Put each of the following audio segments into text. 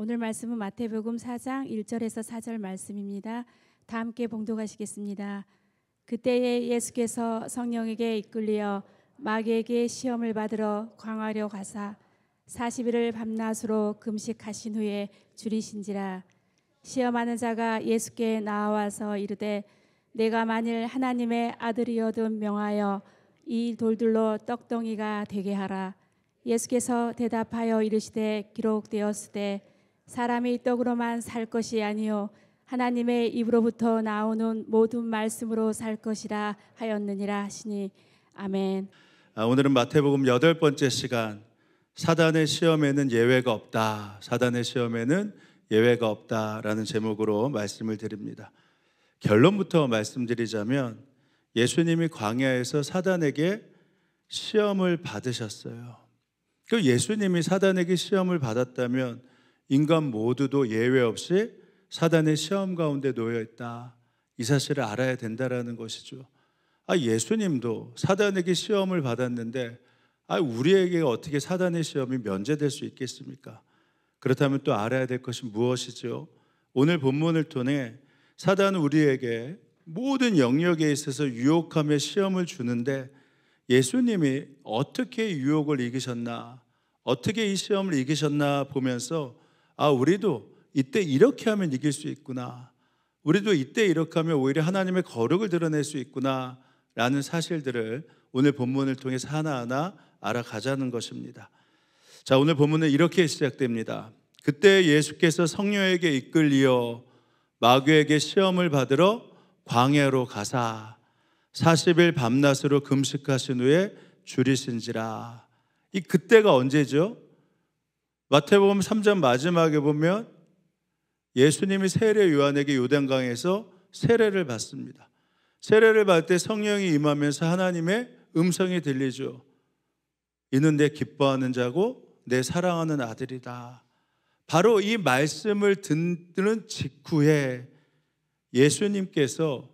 오늘 말씀은 마태복음 4장 1절에서 4절 말씀입니다. 다 함께 봉독하시겠습니다. 그때에 예수께서 성령에게 이끌려 마귀에게 시험을 받으러 광야로 가사 40일을 밤낮으로 금식하신 후에 줄이신지라. 시험하는 자가 예수께 나와서 이르되 내가 만일 하나님의 아들이어든 명하여 이 돌들로 떡덩이가 되게 하라. 예수께서 대답하여 이르시되 기록되었으되 사람이 떡으로만 살 것이 아니요 하나님의 입으로부터 나오는 모든 말씀으로 살 것이라 하였느니라 하시니 아멘. 오늘은 마태복음 8번째 시간, 사단의 시험에는 예외가 없다, 사단의 시험에는 예외가 없다라는 제목으로 말씀을 드립니다. 결론부터 말씀드리자면 예수님이 광야에서 사단에게 시험을 받으셨어요. 그 예수님이 사단에게 시험을 받았다면 인간 모두도 예외 없이 사단의 시험 가운데 놓여 있다, 이 사실을 알아야 된다라는 것이죠. 예수님도 사단에게 시험을 받았는데 우리에게 어떻게 사단의 시험이 면제될 수 있겠습니까? 그렇다면 또 알아야 될 것이 무엇이죠? 오늘 본문을 통해 사단은 우리에게 모든 영역에 있어서 유혹하며 시험을 주는데 예수님이 어떻게 유혹을 이기셨나, 어떻게 이 시험을 이기셨나 보면서 우리도 이때 이렇게 하면 이길 수 있구나, 우리도 이때 이렇게 하면 오히려 하나님의 거룩을 드러낼 수 있구나 라는 사실들을 오늘 본문을 통해서 하나하나 알아가자는 것입니다. 자, 오늘 본문은 이렇게 시작됩니다. 그때 예수께서 성령에게 이끌리어 마귀에게 시험을 받으러 광야로 가사 40일 밤낮으로 금식하신 후에 줄이신지라. 이 그때가 언제죠? 마태복음 3장 마지막에 보면 예수님이 세례 요한에게 요단강에서 세례를 받습니다. 세례를 받을 때 성령이 임하면서 하나님의 음성이 들리죠. 이는 내 기뻐하는 자고 내 사랑하는 아들이다. 바로 이 말씀을 듣는 직후에 예수님께서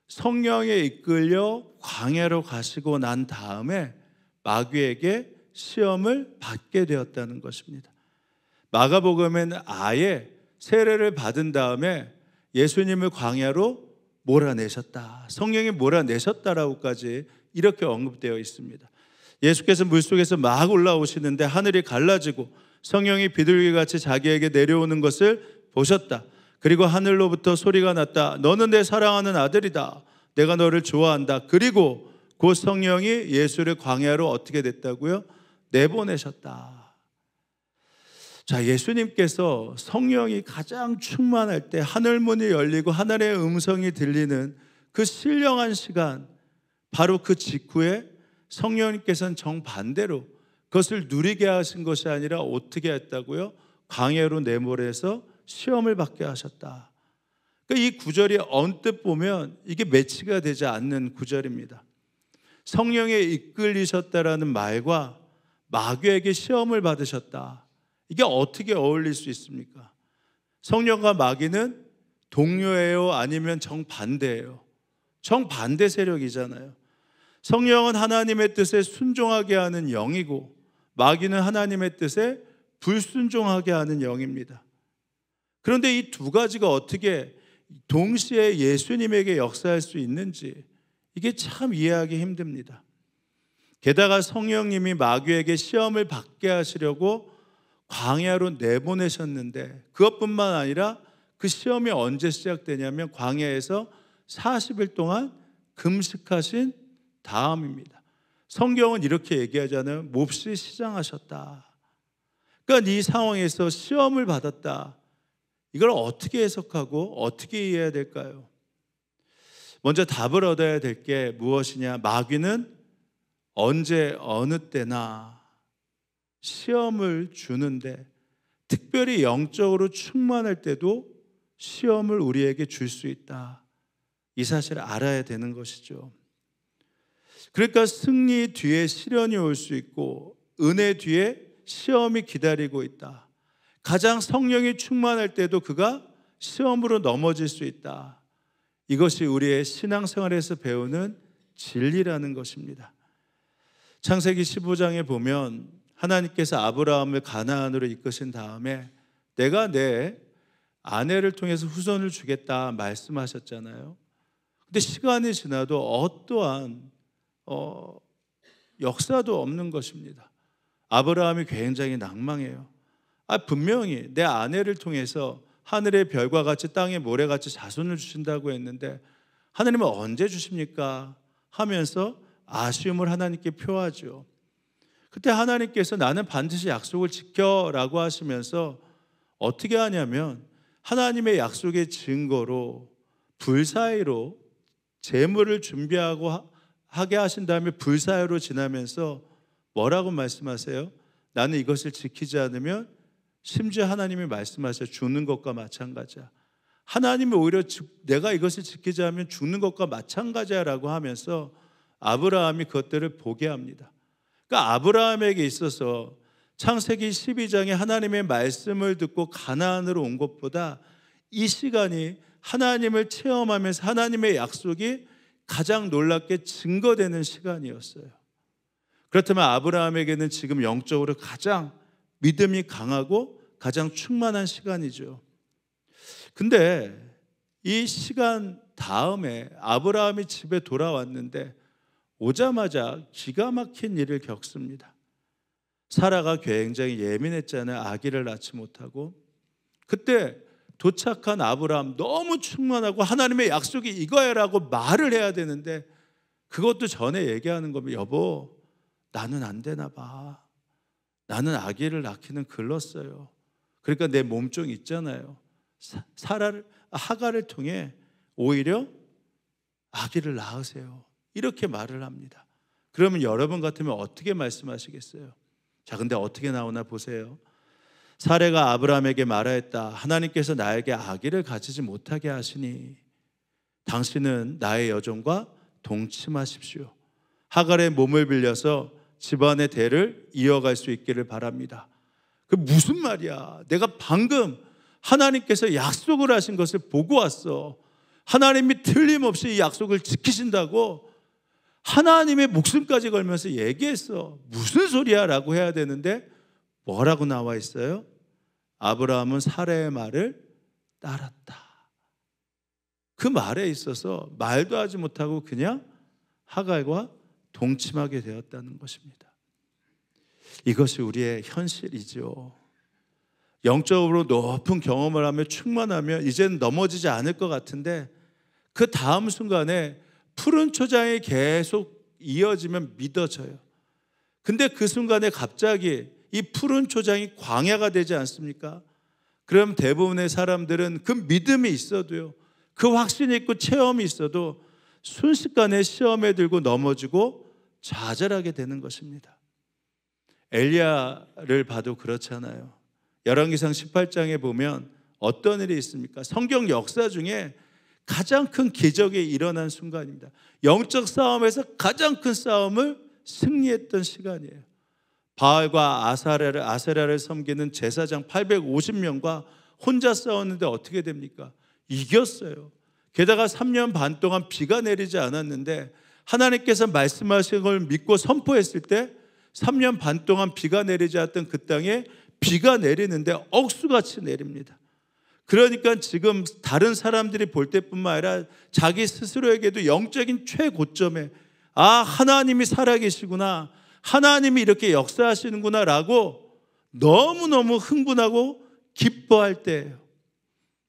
성령에 이끌려 광야로 가시고 난 다음에 마귀에게 시험을 받게 되었다는 것입니다. 마가복음에는 아예 세례를 받은 다음에 예수님을 광야로 몰아내셨다, 성령이 몰아내셨다라고까지 이렇게 언급되어 있습니다. 예수께서 물속에서 막 올라오시는데 하늘이 갈라지고 성령이 비둘기같이 자기에게 내려오는 것을 보셨다. 그리고 하늘로부터 소리가 났다. 너는 내 사랑하는 아들이다. 내가 너를 좋아한다. 그리고 그 성령이 예수를 광야로 어떻게 됐다고요? 내보내셨다. 자, 예수님께서 성령이 가장 충만할 때 하늘문이 열리고 하늘의 음성이 들리는 그 신령한 시간, 바로 그 직후에 성령님께서는 정반대로 그것을 누리게 하신 것이 아니라 어떻게 했다고요? 광야로 내몰아서 시험을 받게 하셨다. 그러니까 이 구절이 언뜻 보면 이게 매치가 되지 않는 구절입니다. 성령에 이끌리셨다라는 말과 마귀에게 시험을 받으셨다, 이게 어떻게 어울릴 수 있습니까? 성령과 마귀는 동료예요? 아니면 정반대예요? 정반대 세력이잖아요. 성령은 하나님의 뜻에 순종하게 하는 영이고 마귀는 하나님의 뜻에 불순종하게 하는 영입니다. 그런데 이 두 가지가 어떻게 동시에 예수님에게 역사할 수 있는지 이게 참 이해하기 힘듭니다. 게다가 성령님이 마귀에게 시험을 받게 하시려고 광야로 내보내셨는데 그것뿐만 아니라 그 시험이 언제 시작되냐면 광야에서 40일 동안 금식하신 다음입니다. 성경은 이렇게 얘기하잖아요. 몹시 시장하셨다. 그러니까 이 상황에서 시험을 받았다, 이걸 어떻게 해석하고 어떻게 이해해야 될까요? 먼저 답을 얻어야 될 게 무엇이냐? 마귀는 언제 어느 때나 시험을 주는데 특별히 영적으로 충만할 때도 시험을 우리에게 줄 수 있다, 이 사실을 알아야 되는 것이죠. 그러니까 승리 뒤에 시련이 올 수 있고 은혜 뒤에 시험이 기다리고 있다. 가장 성령이 충만할 때도 그가 시험으로 넘어질 수 있다. 이것이 우리의 신앙생활에서 배우는 진리라는 것입니다. 창세기 15장에 보면 하나님께서 아브라함을 가나안으로 이끄신 다음에 내가 내 아내를 통해서 후손을 주겠다 말씀하셨잖아요. 근데 시간이 지나도 어떠한 역사도 없는 것입니다. 아브라함이 굉장히 낭망해요. 분명히 내 아내를 통해서 하늘의 별과 같이 땅의 모래같이 자손을 주신다고 했는데 하나님은 언제 주십니까? 하면서 아쉬움을 하나님께 표하죠. 그때 하나님께서 나는 반드시 약속을 지켜라고 하시면서 어떻게 하냐면 하나님의 약속의 증거로 불 사이로 제물을 준비하고 하게 하신 다음에 불 사이로 지나면서 뭐라고 말씀하세요? 나는 이것을 지키지 않으면 심지어 하나님이 말씀하셔 죽는 것과 마찬가지야. 하나님이 오히려 내가 이것을 지키지 않으면 죽는 것과 마찬가지야라고 하면서 아브라함이 그것들을 보게 합니다. 그러니까 아브라함에게 있어서 창세기 12장에 하나님의 말씀을 듣고 가나안으로 온 것보다 이 시간이 하나님을 체험하면서 하나님의 약속이 가장 놀랍게 증거되는 시간이었어요. 그렇다면 아브라함에게는 지금 영적으로 가장 믿음이 강하고 가장 충만한 시간이죠. 근데 이 시간 다음에 아브라함이 집에 돌아왔는데 오자마자 기가 막힌 일을 겪습니다. 사라가 굉장히 예민했잖아요. 아기를 낳지 못하고. 그때 도착한 아브라함 너무 충만하고 하나님의 약속이 이거야라고 말을 해야 되는데 그것도 전에 얘기하는 거면 여보 나는 안 되나 봐. 나는 아기를 낳기는 글렀어요. 그러니까 내 몸종 있잖아요. 하가를 통해 오히려 아기를 낳으세요. 이렇게 말을 합니다. 그러면 여러분 같으면 어떻게 말씀하시겠어요? 자, 근데 어떻게 나오나 보세요. 사레가 아브라함에게 말하였다. 하나님께서 나에게 아기를 가지지 못하게 하시니 당신은 나의 여종과 동침하십시오. 하갈의 몸을 빌려서 집안의 대를 이어갈 수 있기를 바랍니다. 그 무슨 말이야? 내가 방금 하나님께서 약속을 하신 것을 보고 왔어. 하나님이 틀림없이 이 약속을 지키신다고 하나님의 목숨까지 걸면서 얘기했어. 무슨 소리야? 라고 해야 되는데 뭐라고 나와 있어요? 아브라함은 사레의 말을 따랐다. 그 말에 있어서 말도 하지 못하고 그냥 하갈과 동침하게 되었다는 것입니다. 이것이 우리의 현실이죠. 영적으로 높은 경험을 하며 충만하며 이제는 넘어지지 않을 것 같은데 그 다음 순간에 푸른 초장이 계속 이어지면 믿어져요. 근데 그 순간에 갑자기 이 푸른 초장이 광야가 되지 않습니까? 그럼 대부분의 사람들은 그 믿음이 있어도요, 그 확신이 있고 체험이 있어도 순식간에 시험에 들고 넘어지고 좌절하게 되는 것입니다. 엘리야를 봐도 그렇잖아요. 열왕기상 18장에 보면 어떤 일이 있습니까? 성경 역사 중에 가장 큰 기적이 일어난 순간입니다. 영적 싸움에서 가장 큰 싸움을 승리했던 시간이에요. 바알과 아세라를 섬기는 제사장 850명과 혼자 싸웠는데 어떻게 됩니까? 이겼어요. 게다가 3년 반 동안 비가 내리지 않았는데 하나님께서 말씀하신 걸 믿고 선포했을 때 3년 반 동안 비가 내리지 않았던 그 땅에 비가 내리는데 억수같이 내립니다. 그러니까 지금 다른 사람들이 볼 때뿐만 아니라 자기 스스로에게도 영적인 최고점에 하나님이 살아계시구나, 하나님이 이렇게 역사하시는구나 라고 너무너무 흥분하고 기뻐할 때예요.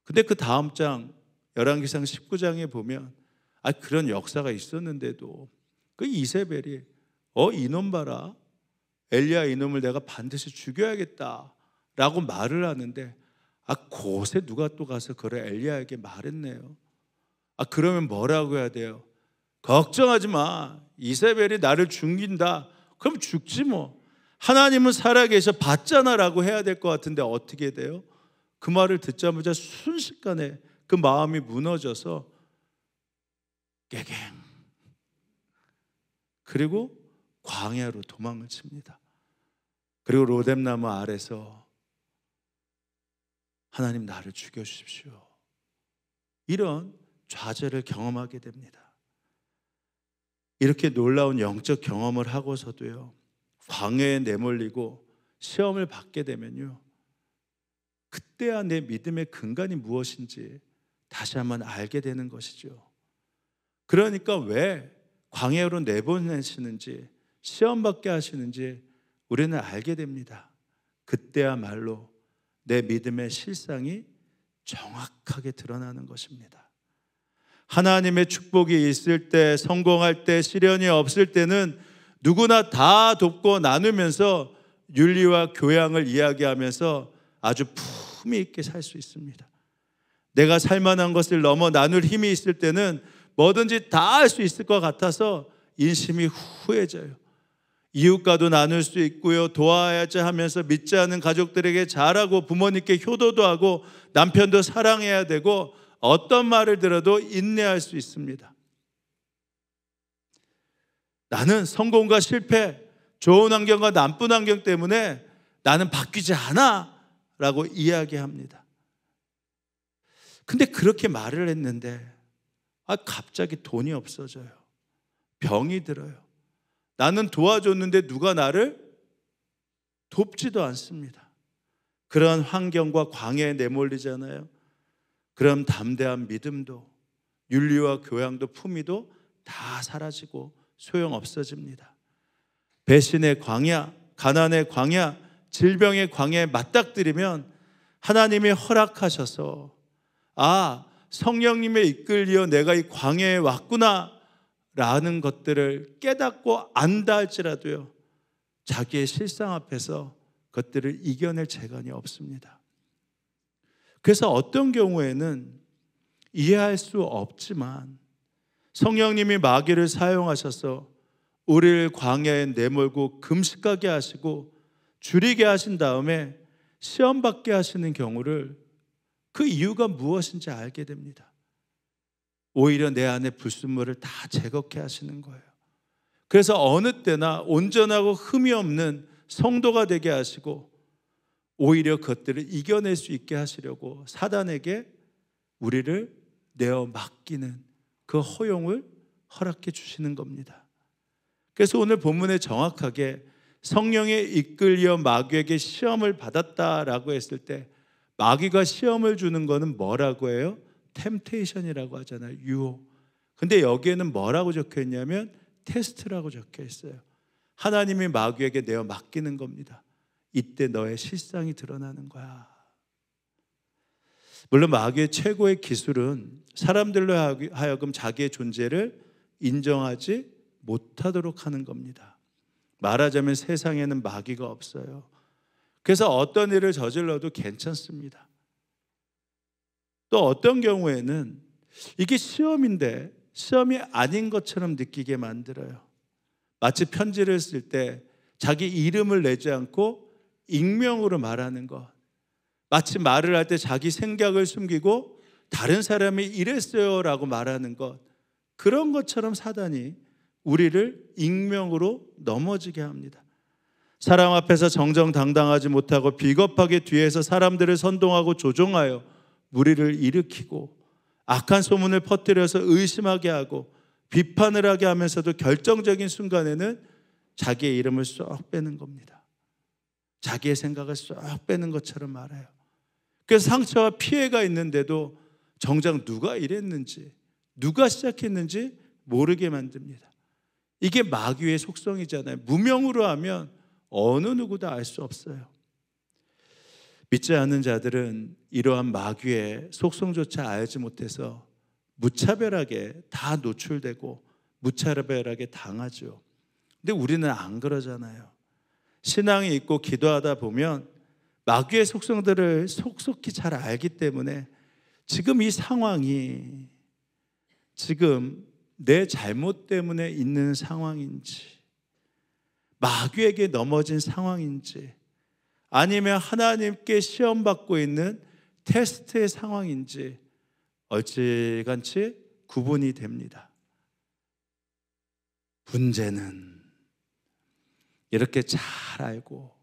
근데 그 다음 장 열왕기상 19장에 보면 그런 역사가 있었는데도 그 이세벨이 이놈 봐라, 엘리야 이놈을 내가 반드시 죽여야겠다 라고 말을 하는데 곳에 누가 또 가서 그래 엘리야에게 말했네요. 그러면 뭐라고 해야 돼요? 걱정하지 마, 이세벨이 나를 죽인다. 그럼 죽지 뭐. 하나님은 살아계셔 봤잖아 라고 해야 될 것 같은데 어떻게 돼요? 그 말을 듣자마자 순식간에 그 마음이 무너져서 깨갱, 그리고 광야로 도망을 칩니다. 그리고 로뎀나무 아래서 하나님 나를 죽여주십시오, 이런 좌절을 경험하게 됩니다. 이렇게 놀라운 영적 경험을 하고서도요, 광야에 내몰리고 시험을 받게 되면요, 그때야 내 믿음의 근간이 무엇인지 다시 한번 알게 되는 것이죠. 그러니까 왜 광야로 내보내시는지, 시험받게 하시는지 우리는 알게 됩니다. 그때야말로 내 믿음의 실상이 정확하게 드러나는 것입니다. 하나님의 축복이 있을 때, 성공할 때, 시련이 없을 때는 누구나 다 돕고 나누면서 윤리와 교양을 이야기하면서 아주 품위 있게 살 수 있습니다. 내가 살만한 것을 넘어 나눌 힘이 있을 때는 뭐든지 다 할 수 있을 것 같아서 인심이 후해져요. 이웃과도 나눌 수 있고요, 도와야지 하면서 믿지 않는 가족들에게 잘하고 부모님께 효도도 하고 남편도 사랑해야 되고 어떤 말을 들어도 인내할 수 있습니다. 나는 성공과 실패, 좋은 환경과 나쁜 환경 때문에 나는 바뀌지 않아 라고 이야기합니다. 근데 그렇게 말을 했는데 갑자기 돈이 없어져요. 병이 들어요. 나는 도와줬는데 누가 나를 돕지도 않습니다. 그런 환경과 광야에 내몰리잖아요. 그럼 담대한 믿음도, 윤리와 교양도, 품위도 다 사라지고 소용없어집니다. 배신의 광야, 가난의 광야, 질병의 광야에 맞닥뜨리면 하나님이 허락하셔서 성령님의 이끌려 내가 이 광야에 왔구나 라는 것들을 깨닫고 안다 할지라도요, 자기의 실상 앞에서 그것들을 이겨낼 재간이 없습니다. 그래서 어떤 경우에는 이해할 수 없지만 성령님이 마귀를 사용하셔서 우리를 광야에 내몰고 금식하게 하시고 줄이게 하신 다음에 시험받게 하시는 경우를, 그 이유가 무엇인지 알게 됩니다. 오히려 내 안에 불순물을 다 제거케 하시는 거예요. 그래서 어느 때나 온전하고 흠이 없는 성도가 되게 하시고 오히려 그것들을 이겨낼 수 있게 하시려고 사단에게 우리를 내어 맡기는 그 허용을 허락해 주시는 겁니다. 그래서 오늘 본문에 정확하게 성령에 이끌려 마귀에게 시험을 받았다라고 했을 때, 마귀가 시험을 주는 거는 뭐라고 해요? 템테이션이라고 하잖아요. 유혹. 근데 여기에는 뭐라고 적혀 있냐면 테스트라고 적혀 있어요. 하나님이 마귀에게 내어 맡기는 겁니다. 이때 너의 실상이 드러나는 거야. 물론 마귀의 최고의 기술은 사람들로 하여금 자기의 존재를 인정하지 못하도록 하는 겁니다. 말하자면 세상에는 마귀가 없어요. 그래서 어떤 일을 저질러도 괜찮습니다. 또 어떤 경우에는 이게 시험인데 시험이 아닌 것처럼 느끼게 만들어요. 마치 편지를 쓸 때 자기 이름을 내지 않고 익명으로 말하는 것, 마치 말을 할 때 자기 생각을 숨기고 다른 사람이 이랬어요 라고 말하는 것, 그런 것처럼 사단이 우리를 익명으로 넘어지게 합니다. 사람 앞에서 정정당당하지 못하고 비겁하게 뒤에서 사람들을 선동하고 조종하여 무리를 일으키고 악한 소문을 퍼뜨려서 의심하게 하고 비판을 하게 하면서도 결정적인 순간에는 자기의 이름을 쏙 빼는 겁니다. 자기의 생각을 쏙 빼는 것처럼 말해요. 그래서 상처와 피해가 있는데도 정작 누가 이랬는지, 누가 시작했는지 모르게 만듭니다. 이게 마귀의 속성이잖아요. 무명으로 하면 어느 누구도 알 수 없어요. 믿지 않는 자들은 이러한 마귀의 속성조차 알지 못해서 무차별하게 다 노출되고 무차별하게 당하죠. 근데 우리는 안 그러잖아요. 신앙이 있고 기도하다 보면 마귀의 속성들을 속속히 잘 알기 때문에 지금 이 상황이 지금 내 잘못 때문에 있는 상황인지, 마귀에게 넘어진 상황인지, 아니면 하나님께 시험받고 있는 테스트의 상황인지 얼찌간치 구분이 됩니다. 문제는 이렇게 잘 알고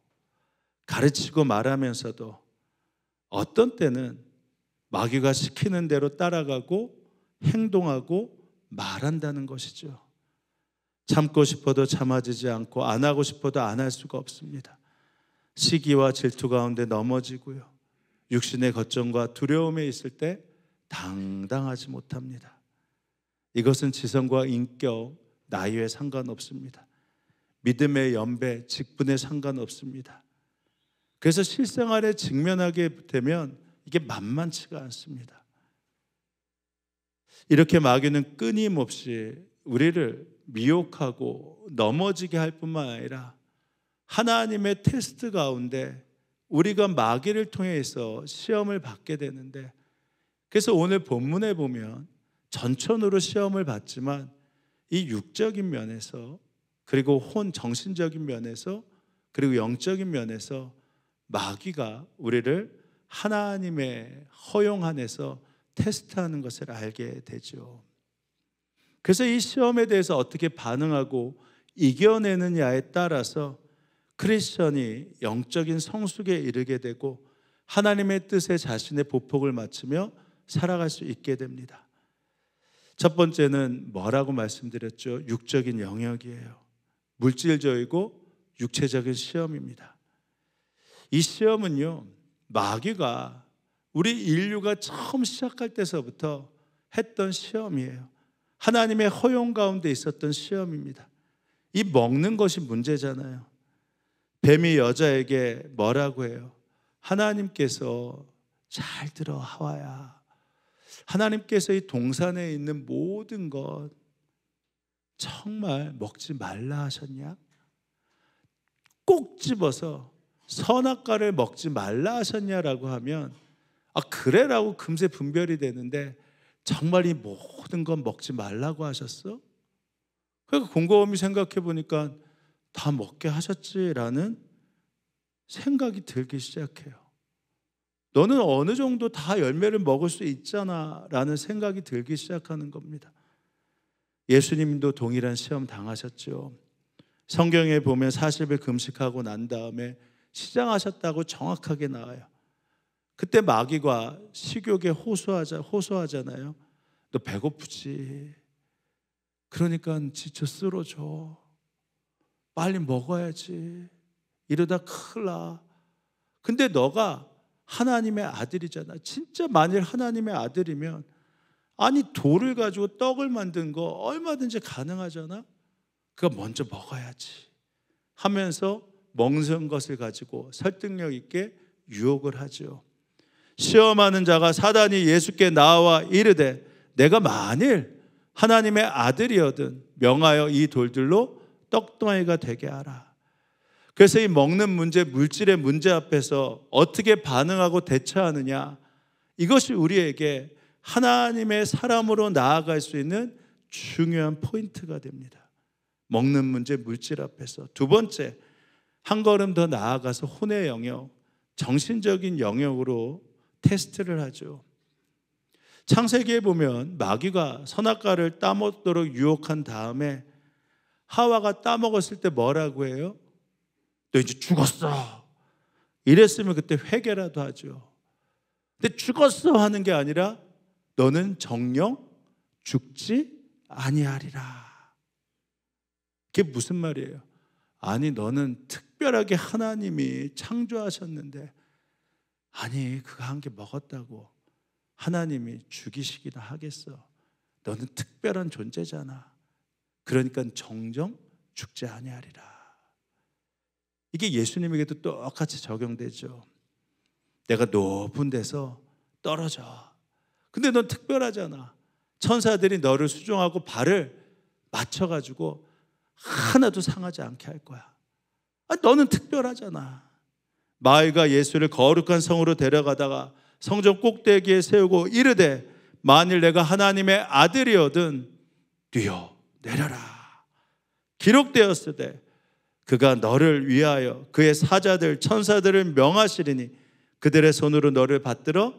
가르치고 말하면서도 어떤 때는 마귀가 시키는 대로 따라가고 행동하고 말한다는 것이죠. 참고 싶어도 참아지지 않고 안 하고 싶어도 안 할 수가 없습니다. 시기와 질투 가운데 넘어지고요, 육신의 걱정과 두려움에 있을 때 당당하지 못합니다. 이것은 지성과 인격, 나이에 상관없습니다. 믿음의 연배, 직분에 상관없습니다. 그래서 실생활에 직면하게 되면 이게 만만치가 않습니다. 이렇게 마귀는 끊임없이 우리를 미혹하고 넘어지게 할 뿐만 아니라 하나님의 테스트 가운데 우리가 마귀를 통해서 시험을 받게 되는데, 그래서 오늘 본문에 보면 전천후로 시험을 받지만 이 육적인 면에서, 그리고 정신적인 면에서, 그리고 영적인 면에서 마귀가 우리를 하나님의 허용 안에서 테스트하는 것을 알게 되죠. 그래서 이 시험에 대해서 어떻게 반응하고 이겨내느냐에 따라서 크리스천이 영적인 성숙에 이르게 되고 하나님의 뜻에 자신의 보폭을 맞추며 살아갈 수 있게 됩니다. 첫 번째는 뭐라고 말씀드렸죠? 육적인 영역이에요. 물질적이고 육체적인 시험입니다. 이 시험은요, 마귀가 우리 인류가 처음 시작할 때서부터 했던 시험이에요. 하나님의 허용 가운데 있었던 시험입니다. 이 먹는 것이 문제잖아요. 뱀이 여자에게 뭐라고 해요? 하나님께서 잘 들어 하와야, 하나님께서 이 동산에 있는 모든 것 정말 먹지 말라 하셨냐? 꼭 집어서 선악과를 먹지 말라 하셨냐라고 하면 그래라고 금세 분별이 되는데, 정말 이 모든 건 먹지 말라고 하셨어? 그러니까 곰곰이 생각해 보니까 다 먹게 하셨지라는 생각이 들기 시작해요. 너는 어느 정도 다 열매를 먹을 수 있잖아 라는 생각이 들기 시작하는 겁니다. 예수님도 동일한 시험 당하셨죠. 성경에 보면 40일 금식하고 난 다음에 시장하셨다고 정확하게 나와요. 그때 마귀가 식욕에 호소하잖아요. 너 배고프지? 그러니까 지쳐 쓰러져. 빨리 먹어야지. 이러다 큰일 나. 근데 너가 하나님의 아들이잖아. 진짜 만일 하나님의 아들이면 아니 돌을 가지고 떡을 만든 거 얼마든지 가능하잖아. 그거 먼저 먹어야지 하면서 먹는 것을 가지고 설득력 있게 유혹을 하죠. 시험하는 자가 사단이 예수께 나와 이르되 내가 만일 하나님의 아들이거든 명하여 이 돌들로 떡덩이가 되게 하라. 그래서 이 먹는 문제, 물질의 문제 앞에서 어떻게 반응하고 대처하느냐, 이것이 우리에게 하나님의 사람으로 나아갈 수 있는 중요한 포인트가 됩니다. 먹는 문제, 물질 앞에서. 두 번째, 한 걸음 더 나아가서 혼의 영역, 정신적인 영역으로 테스트를 하죠. 창세기에 보면 마귀가 선악과를 따먹도록 유혹한 다음에 하와가 따먹었을 때 뭐라고 해요? 너 이제 죽었어. 이랬으면 그때 회개라도 하죠. 근데 죽었어 하는 게 아니라 너는 정녕 죽지 아니하리라. 그게 무슨 말이에요? 아니 너는 특별하게 하나님이 창조하셨는데 아니 그거 한 개 먹었다고 하나님이 죽이시기나 하겠어. 너는 특별한 존재잖아. 그러니까 정정 죽지 아니하리라. 이게 예수님에게도 똑같이 적용되죠. 내가 높은 데서 떨어져. 근데 넌 특별하잖아. 천사들이 너를 수종하고 발을 맞춰가지고 하나도 상하지 않게 할 거야. 너는 특별하잖아. 마귀가 예수를 거룩한 성으로 데려가다가 성전 꼭대기에 세우고 이르되 만일 내가 하나님의 아들이거든 뛰어 내려라. 기록되었으되 그가 너를 위하여 그의 사자들 천사들을 명하시리니 그들의 손으로 너를 받들어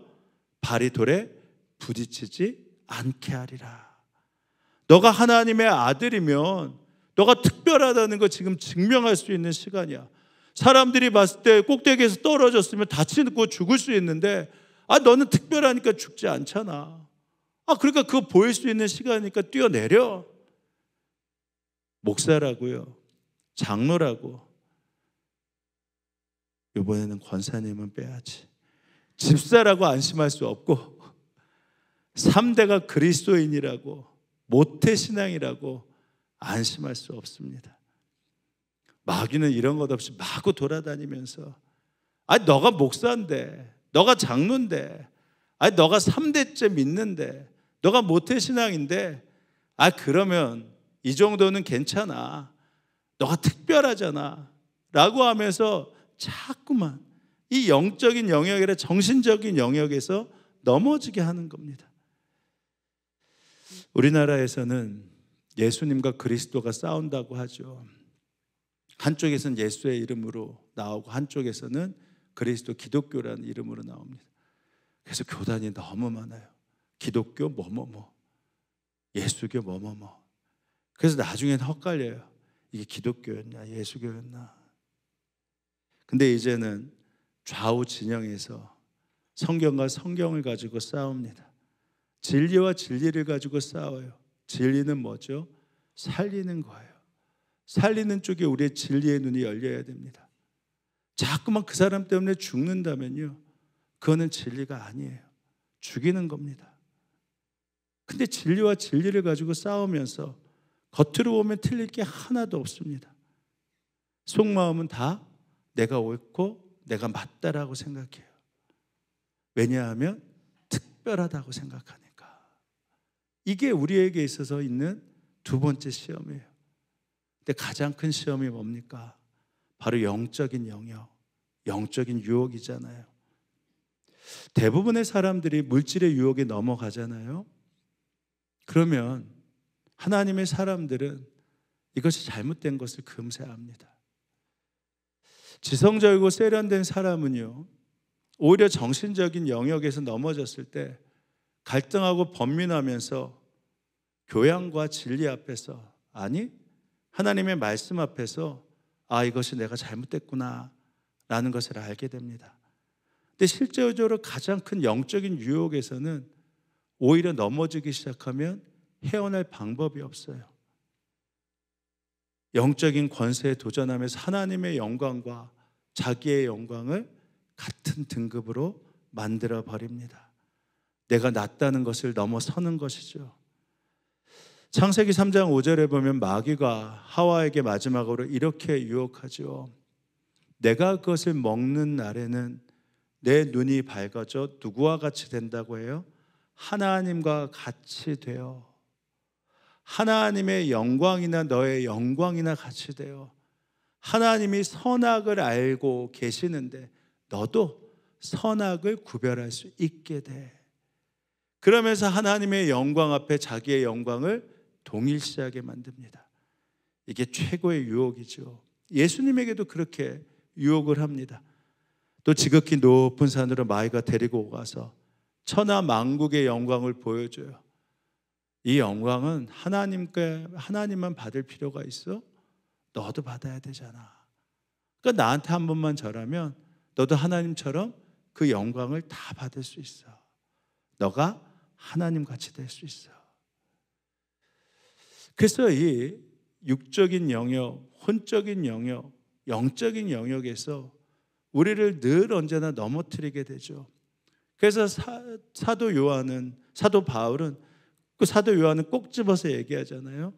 발이 돌에 부딪히지 않게 하리라. 너가 하나님의 아들이면 너가 특별하다는 거 지금 증명할 수 있는 시간이야. 사람들이 봤을 때 꼭대기에서 떨어졌으면 다치고 죽을 수 있는데 너는 특별하니까 죽지 않잖아. 그러니까 그거 보일 수 있는 시간이니까 뛰어내려. 목사라고요, 장로라고, 이번에는 권사님은 빼야지. 집사라고 안심할 수 없고 3대가 그리스도인이라고 모태신앙이라고 안심할 수 없습니다. 마귀는 이런 것 없이 마구 돌아다니면서 너가 목사인데, 너가 장로인데, 너가 3대째 믿는데, 너가 모태신앙인데, 그러면 이 정도는 괜찮아, 너가 특별하잖아 라고 하면서 자꾸만 이 영적인 영역이 아니라 정신적인 영역에서 넘어지게 하는 겁니다. 우리나라에서는 예수님과 그리스도가 싸운다고 하죠. 한쪽에서는 예수의 이름으로 나오고 한쪽에서는 그리스도 기독교라는 이름으로 나옵니다. 그래서 교단이 너무 많아요. 기독교 뭐뭐뭐, 예수교 뭐뭐뭐. 그래서 나중엔 헛갈려요. 이게 기독교였냐 예수교였나. 근데 이제는 좌우 진영에서 성경과 성경을 가지고 싸웁니다. 진리와 진리를 가지고 싸워요. 진리는 뭐죠? 살리는 거예요. 살리는 쪽에 우리의 진리의 눈이 열려야 됩니다. 자꾸만 그 사람 때문에 죽는다면요, 그거는 진리가 아니에요. 죽이는 겁니다. 근데 진리와 진리를 가지고 싸우면서 겉으로 보면 틀릴 게 하나도 없습니다. 속마음은 다 내가 옳고 내가 맞다라고 생각해요. 왜냐하면 특별하다고 생각하니까. 이게 우리에게 있어서 있는 두 번째 시험이에요. 근데 가장 큰 시험이 뭡니까? 바로 영적인 영역, 영적인 유혹이잖아요. 대부분의 사람들이 물질의 유혹에 넘어가잖아요. 그러면 하나님의 사람들은 이것이 잘못된 것을 금세 압니다. 지성적이고 세련된 사람은요, 오히려 정신적인 영역에서 넘어졌을 때 갈등하고 번민하면서 교양과 진리 앞에서, 아니 하나님의 말씀 앞에서 이것이 내가 잘못됐구나 라는 것을 알게 됩니다. 근데 실제적으로 가장 큰 영적인 유혹에서는 오히려 넘어지기 시작하면 헤어날 방법이 없어요. 영적인 권세에 도전하면서 하나님의 영광과 자기의 영광을 같은 등급으로 만들어 버립니다. 내가 낫다는 것을 넘어서는 것이죠. 창세기 3장 5절에 보면 마귀가 하와에게 마지막으로 이렇게 유혹하죠. 내가 그것을 먹는 날에는 내 눈이 밝아져 누구와 같이 된다고 해요? 하나님과 같이 되어, 하나님의 영광이나 너의 영광이나 같이 되어, 하나님이 선악을 알고 계시는데 너도 선악을 구별할 수 있게 돼. 그러면서 하나님의 영광 앞에 자기의 영광을 동일시하게 만듭니다. 이게 최고의 유혹이죠. 예수님에게도 그렇게 유혹을 합니다. 또 지극히 높은 산으로 마귀가 데리고 가서 천하 만국의 영광을 보여줘요. 이 영광은 하나님만 받을 필요가 있어? 너도 받아야 되잖아. 그러니까 나한테 한 번만 절하면 너도 하나님처럼 그 영광을 다 받을 수 있어. 너가 하나님 같이 될 수 있어. 그래서 이 육적인 영역, 혼적인 영역, 영적인 영역에서 우리를 늘 언제나 넘어뜨리게 되죠. 그래서 사도 바울은 그 사도 요한은 꼭 집어서 얘기하잖아요.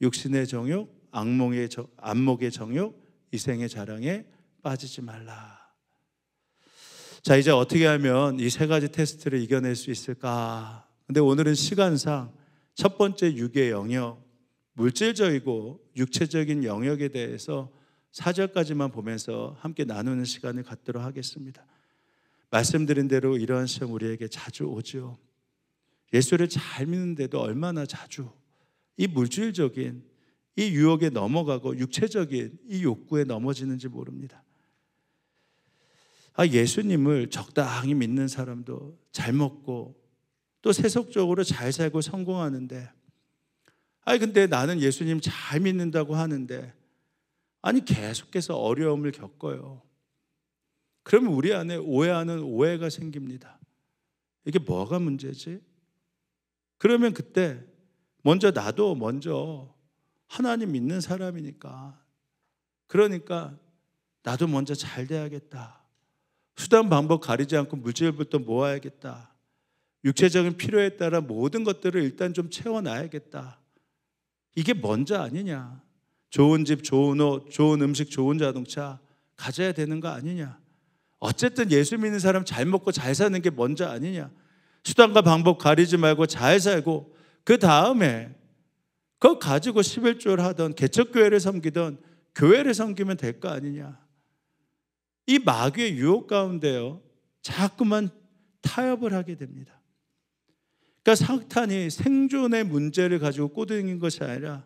육신의 정욕, 안목의 정욕, 이생의 자랑에 빠지지 말라. 자, 이제 어떻게 하면 이 세 가지 테스트를 이겨낼 수 있을까? 근데 오늘은 시간상 첫 번째 육의 영역, 물질적이고 육체적인 영역에 대해서 4절까지만 보면서 함께 나누는 시간을 갖도록 하겠습니다. 말씀드린 대로 이러한 시험 우리에게 자주 오죠. 예수를 잘 믿는데도 얼마나 자주 이 물질적인 이 유혹에 넘어가고 육체적인 이 욕구에 넘어지는지 모릅니다. 예수님을 적당히 믿는 사람도 잘 먹고 또 세속적으로 잘 살고 성공하는데, 근데 나는 예수님 잘 믿는다고 하는데 계속해서 어려움을 겪어요. 그러면 우리 안에 오해하는 오해가 생깁니다. 이게 뭐가 문제지? 그러면 그때 나도 먼저 하나님 믿는 사람이니까, 그러니까 나도 먼저 잘 돼야겠다. 수단 방법 가리지 않고 물질부터 모아야겠다. 육체적인 필요에 따라 모든 것들을 일단 좀 채워놔야겠다. 이게 먼저 아니냐. 좋은 집, 좋은 옷, 좋은 음식, 좋은 자동차 가져야 되는 거 아니냐. 어쨌든 예수 믿는 사람 잘 먹고 잘 사는 게 먼저 아니냐. 수단과 방법 가리지 말고 잘 살고 그 다음에 그거 가지고 11조를 하던 개척교회를 섬기던 교회를 섬기면 될 거 아니냐. 이 마귀의 유혹 가운데요 자꾸만 타협을 하게 됩니다. 그러니까 사탄이 생존의 문제를 가지고 꼬드긴 것이 아니라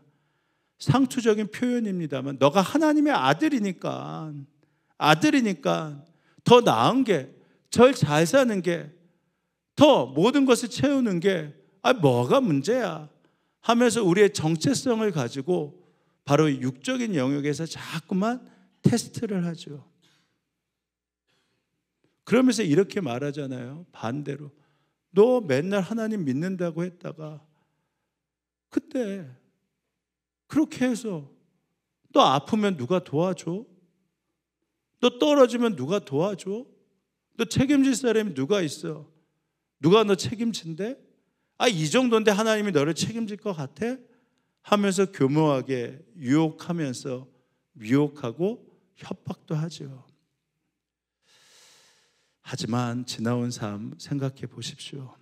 상투적인 표현입니다만 너가 하나님의 아들이니까 더 나은 게, 절 잘 사는 게, 더 모든 것을 채우는 게 뭐가 문제야 하면서 우리의 정체성을 가지고 바로 육적인 영역에서 자꾸만 테스트를 하죠. 그러면서 이렇게 말하잖아요. 반대로 너 맨날 하나님 믿는다고 했다가 그때 그렇게 해서 너 아프면 누가 도와줘? 너 떨어지면 누가 도와줘? 너 책임질 사람이 누가 있어? 누가 너 책임진대? 이 정도인데 하나님이 너를 책임질 것 같아? 하면서 교묘하게 유혹하면서 미혹하고 협박도 하죠. 하지만 지나온 삶 생각해 보십시오.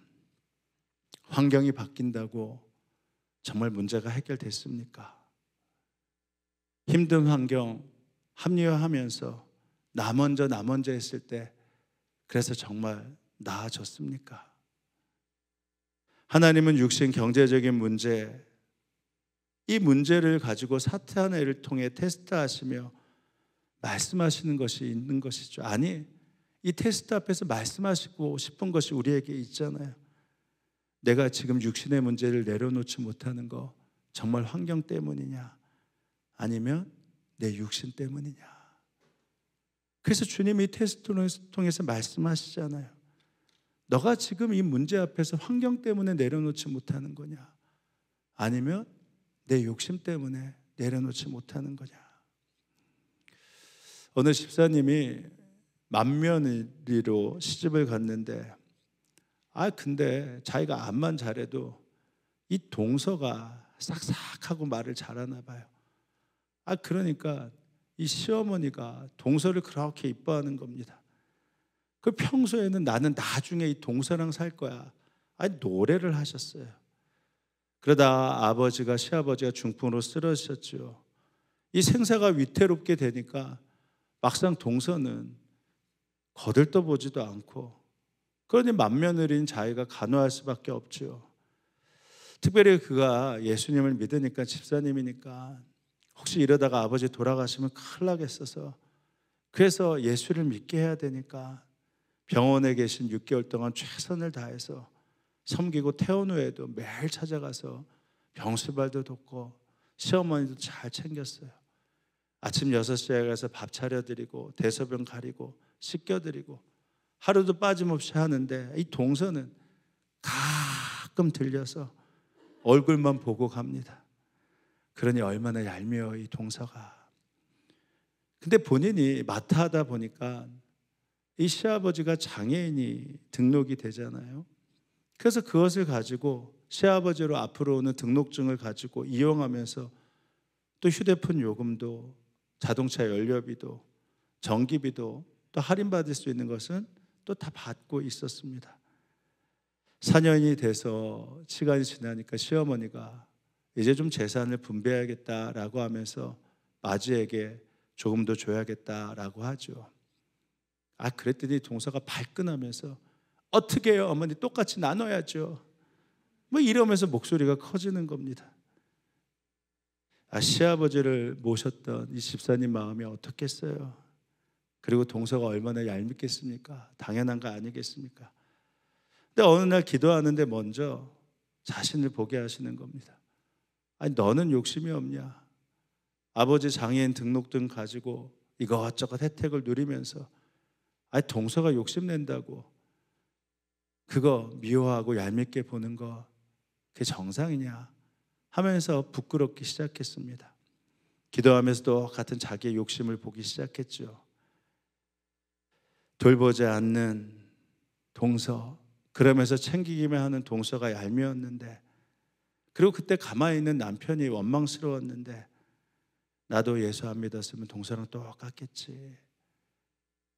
환경이 바뀐다고 정말 문제가 해결됐습니까? 힘든 환경 합리화하면서 나 먼저 했을 때 그래서 정말 나아졌습니까? 하나님은 육신 경제적인 문제, 이 문제를 가지고 사탄을 통해 테스트하시며 말씀하시는 것이 있는 것이죠. 아니, 이 테스트 앞에서 말씀하시고 싶은 것이 우리에게 있잖아요. 내가 지금 육신의 문제를 내려놓지 못하는 거 정말 환경 때문이냐? 아니면 내 육신 때문이냐? 그래서 주님이 이 테스트를 통해서 말씀하시잖아요. 너가 지금 이 문제 앞에서 환경 때문에 내려놓지 못하는 거냐? 아니면 내 욕심 때문에 내려놓지 못하는 거냐? 어느 집사님이 맏며느리로 시집을 갔는데 근데 자기가 암만 잘해도 이 동서가 싹싹하고 말을 잘하나 봐요. 그러니까 이 시어머니가 동서를 그렇게 이뻐하는 겁니다. 그 평소에는 나는 나중에 이 동서랑 살 거야. 노래를 하셨어요. 그러다 아버지가, 시아버지가 중풍으로 쓰러지셨죠. 이 생사가 위태롭게 되니까 막상 동서는 거들떠보지도 않고, 그러니 맏며느리인 자기가 간호할 수밖에 없죠. 특별히 그가 예수님을 믿으니까, 집사님이니까 혹시 이러다가 아버지 돌아가시면 큰일 나겠어서, 그래서 예수를 믿게 해야 되니까 병원에 계신 6개월 동안 최선을 다해서 섬기고, 퇴원 후에도 매일 찾아가서 병수발도 돕고 시어머니도 잘 챙겼어요. 아침 6시에 가서 밥 차려드리고 대소변 가리고 씻겨드리고 하루도 빠짐없이 하는데, 이 동서는 가끔 들려서 얼굴만 보고 갑니다. 그러니 얼마나 얄미워 이 동서가. 근데 본인이 마타하다 보니까 이 시아버지가 장애인이 등록이 되잖아요. 그래서 그것을 가지고 시아버지로 앞으로 오는 등록증을 가지고 이용하면서 또 휴대폰 요금도, 자동차 연료비도, 전기비도 또 할인받을 수 있는 것은 또 다 받고 있었습니다. 4년이 돼서 시간이 지나니까 시어머니가 이제 좀 재산을 분배해야겠다라고 하면서 마지에게 조금 더 줘야겠다라고 하죠. 그랬더니 동서가 발끈하면서 어떻게 해요 어머니, 똑같이 나눠야죠. 이러면서 목소리가 커지는 겁니다. 시아버지를 모셨던 이 집사님 마음이 어떻겠어요? 그리고 동서가 얼마나 얄밉겠습니까? 당연한 거 아니겠습니까? 근데 어느 날 기도하는데 먼저 자신을 보게 하시는 겁니다. 너는 욕심이 없냐? 아버지 장애인 등록증 가지고 이것저것 혜택을 누리면서 동서가 욕심낸다고 그거 미워하고 얄밉게 보는 거 그게 정상이냐 하면서 부끄럽기 시작했습니다. 기도하면서도 같은 자기의 욕심을 보기 시작했죠. 돌보지 않는 동서, 그러면서 챙기기만 하는 동서가 얄미웠는데, 그리고 그때 가만히 있는 남편이 원망스러웠는데, 나도 예수 안 믿었으면 동서랑 똑같겠지,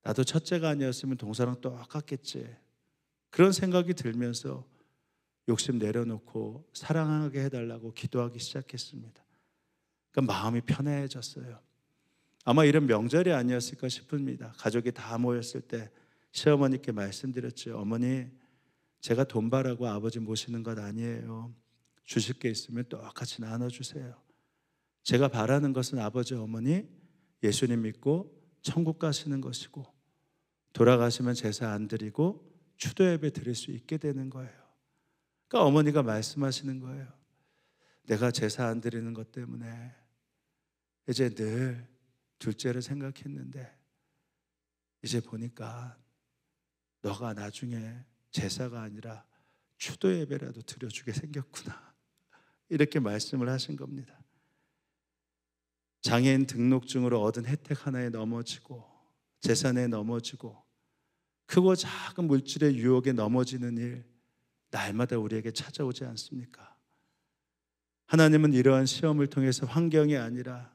나도 첫째가 아니었으면 동서랑 똑같겠지, 그런 생각이 들면서 욕심 내려놓고 사랑하게 해달라고 기도하기 시작했습니다. 그러니까 마음이 편해졌어요. 아마 이런 명절이 아니었을까 싶습니다. 가족이 다 모였을 때 시어머니께 말씀드렸죠. 어머니, 제가 돈 바라고 아버지 모시는 것 아니에요. 주실 게 있으면 똑같이 나눠주세요. 제가 바라는 것은 아버지 어머니 예수님 믿고 천국 가시는 것이고, 돌아가시면 제사 안 드리고 추도 예배 드릴 수 있게 되는 거예요. 그러니까 어머니가 말씀하시는 거예요. 내가 제사 안 드리는 것 때문에 이제 늘 둘째를 생각했는데, 이제 보니까 너가 나중에 제사가 아니라 추도 예배라도 드려주게 생겼구나, 이렇게 말씀을 하신 겁니다. 장애인 등록증으로 얻은 혜택 하나에 넘어지고, 재산에 넘어지고, 크고 작은 물질의 유혹에 넘어지는 일, 날마다 우리에게 찾아오지 않습니까? 하나님은 이러한 시험을 통해서 환경이 아니라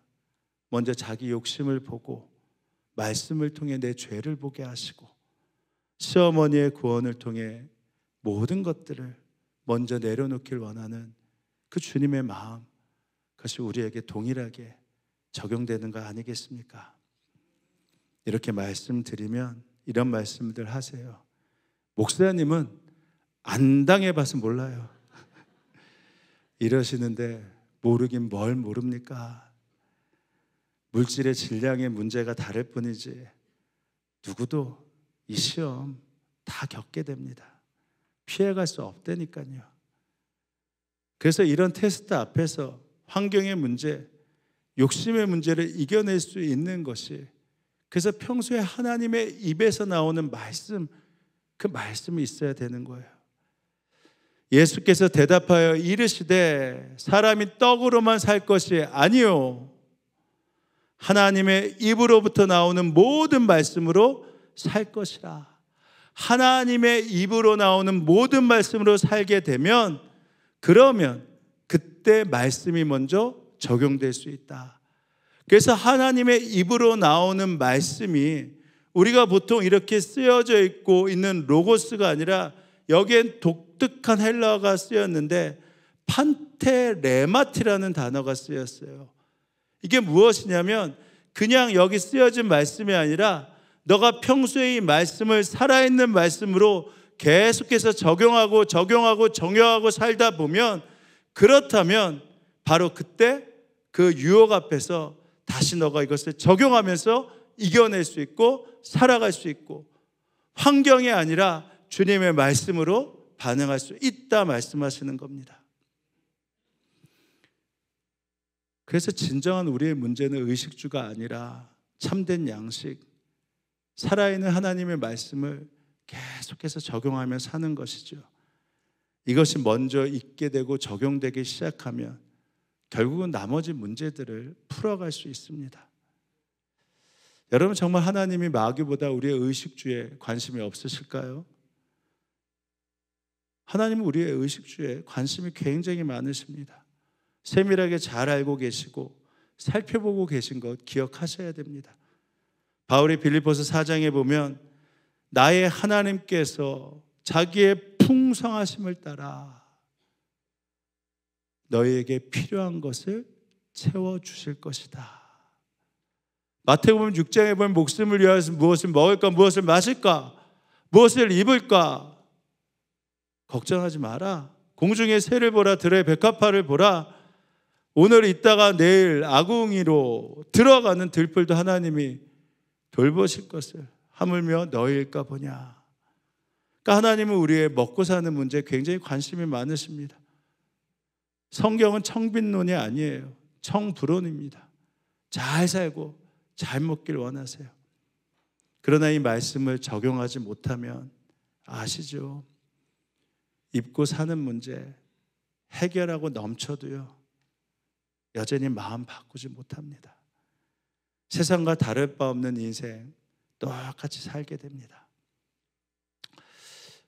먼저 자기 욕심을 보고 말씀을 통해 내 죄를 보게 하시고, 시어머니의 구원을 통해 모든 것들을 먼저 내려놓길 원하는 그 주님의 마음, 그것이 우리에게 동일하게 적용되는 거 아니겠습니까? 이렇게 말씀드리면 이런 말씀들 하세요. 목사님은 안 당해봐서 몰라요. 이러시는데 모르긴 뭘 모릅니까? 물질의 질량의 문제가 다를 뿐이지 누구도 이 시험 다 겪게 됩니다. 피해갈 수 없다니까요. 그래서 이런 테스트 앞에서 환경의 문제, 욕심의 문제를 이겨낼 수 있는 것이, 그래서 평소에 하나님의 입에서 나오는 말씀, 그 말씀이 있어야 되는 거예요. 예수께서 대답하여 이르시되 사람이 떡으로만 살 것이 아니요 하나님의 입으로부터 나오는 모든 말씀으로 살 것이라. 하나님의 입으로 나오는 모든 말씀으로 살게 되면, 그러면 그때 말씀이 먼저 적용될 수 있다. 그래서 하나님의 입으로 나오는 말씀이 우리가 보통 이렇게 쓰여져 있고 있는 로고스가 아니라, 여기엔 독특한 헬라어가 쓰였는데 판테레마티라는 단어가 쓰였어요. 이게 무엇이냐면, 그냥 여기 쓰여진 말씀이 아니라 너가 평소에 이 말씀을 살아있는 말씀으로 계속해서 적용하고 정형하고 살다 보면, 그렇다면 바로 그때 그 유혹 앞에서 다시 너가 이것을 적용하면서 이겨낼 수 있고 살아갈 수 있고, 환경이 아니라 주님의 말씀으로 반응할 수 있다 말씀하시는 겁니다. 그래서 진정한 우리의 문제는 의식주가 아니라 참된 양식, 살아있는 하나님의 말씀을 계속해서 적용하며 사는 것이죠. 이것이 먼저 있게 되고 적용되기 시작하면 결국은 나머지 문제들을 풀어갈 수 있습니다. 여러분, 정말 하나님이 마귀보다 우리의 의식주에 관심이 없으실까요? 하나님은 우리의 의식주에 관심이 굉장히 많으십니다. 세밀하게 잘 알고 계시고 살펴보고 계신 것 기억하셔야 됩니다. 바울이 빌립보서 4장에 보면 나의 하나님께서 자기의 풍성하심을 따라 너희에게 필요한 것을 채워주실 것이다. 마태복음 6장에 보면 목숨을 위하여서 무엇을 먹을까, 무엇을 마실까, 무엇을 입을까 걱정하지 마라. 공중의 새를 보라, 들의 백합화를 보라. 오늘 있다가 내일 아궁이로 들어가는 들풀도 하나님이 돌보실 것을 하물며 너희일까 보냐. 그러니까 하나님은 우리의 먹고 사는 문제에 굉장히 관심이 많으십니다. 성경은 청빈론이 아니에요. 청불론입니다. 잘 살고 잘 먹길 원하세요. 그러나 이 말씀을 적용하지 못하면 아시죠? 입고 사는 문제 해결하고 넘쳐도요, 여전히 마음 바꾸지 못합니다. 세상과 다를 바 없는 인생, 똑같이 살게 됩니다.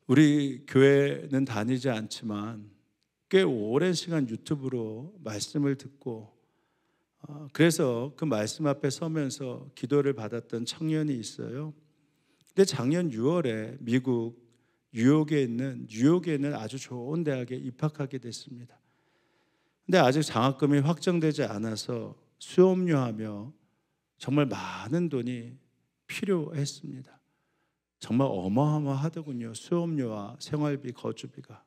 우리 교회는 다니지 않지만 꽤 오랜 시간 유튜브로 말씀을 듣고 그래서 그 말씀 앞에 서면서 기도를 받았던 청년이 있어요. 근데 작년 6월에 미국 뉴욕에 있는 아주 좋은 대학에 입학하게 됐습니다. 근데 아직 장학금이 확정되지 않아서 수업료하며 정말 많은 돈이 필요했습니다. 정말 어마어마하더군요. 수업료와 생활비, 거주비가.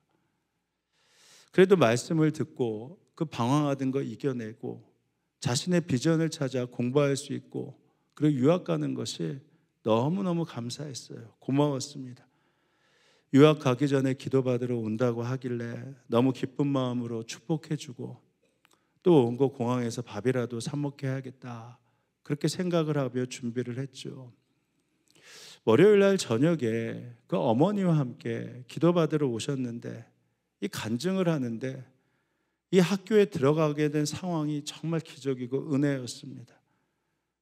그래도 말씀을 듣고 그 방황하던 거 이겨내고 자신의 비전을 찾아 공부할 수 있고 그리고 유학 가는 것이 너무너무 감사했어요. 고마웠습니다. 유학 가기 전에 기도받으러 온다고 하길래 너무 기쁜 마음으로 축복해주고 또 온 거 공항에서 밥이라도 사 먹게 해야겠다 그렇게 생각을 하며 준비를 했죠. 월요일 날 저녁에 그 어머니와 함께 기도받으러 오셨는데 이 간증을 하는데 이 학교에 들어가게 된 상황이 정말 기적이고 은혜였습니다.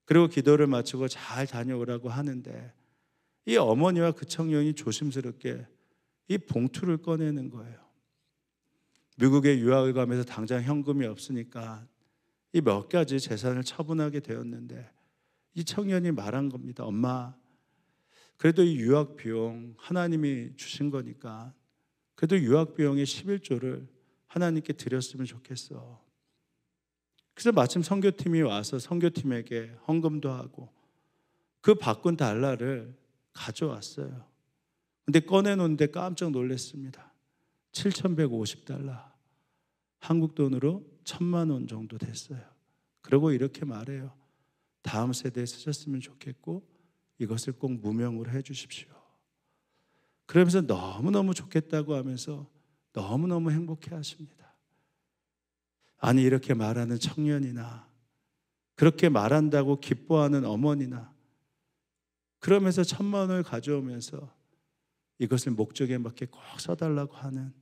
그리고 기도를 마치고 잘 다녀오라고 하는데 이 어머니와 그 청년이 조심스럽게 이 봉투를 꺼내는 거예요. 미국에 유학을 가면서 당장 현금이 없으니까 이 몇 가지 재산을 처분하게 되었는데 이 청년이 말한 겁니다. 엄마, 그래도 이 유학 비용 하나님이 주신 거니까 그래도 유학 비용의 11조를 하나님께 드렸으면 좋겠어. 그래서 마침 선교팀이 와서 선교팀에게 헌금도 하고 그 바꾼 달러를 가져왔어요. 근데 꺼내놓는데 깜짝 놀랐습니다. 7,150달러. 한국 돈으로 1,000만 원 정도 됐어요. 그리고 이렇게 말해요. 다음 세대에 쓰셨으면 좋겠고 이것을 꼭 무명으로 해 주십시오. 그러면서 너무너무 좋겠다고 하면서 너무너무 행복해 하십니다. 아니 이렇게 말하는 청년이나 그렇게 말한다고 기뻐하는 어머니나 그러면서 1,000만 원을 가져오면서 이것을 목적에 맞게 꼭 써달라고 하는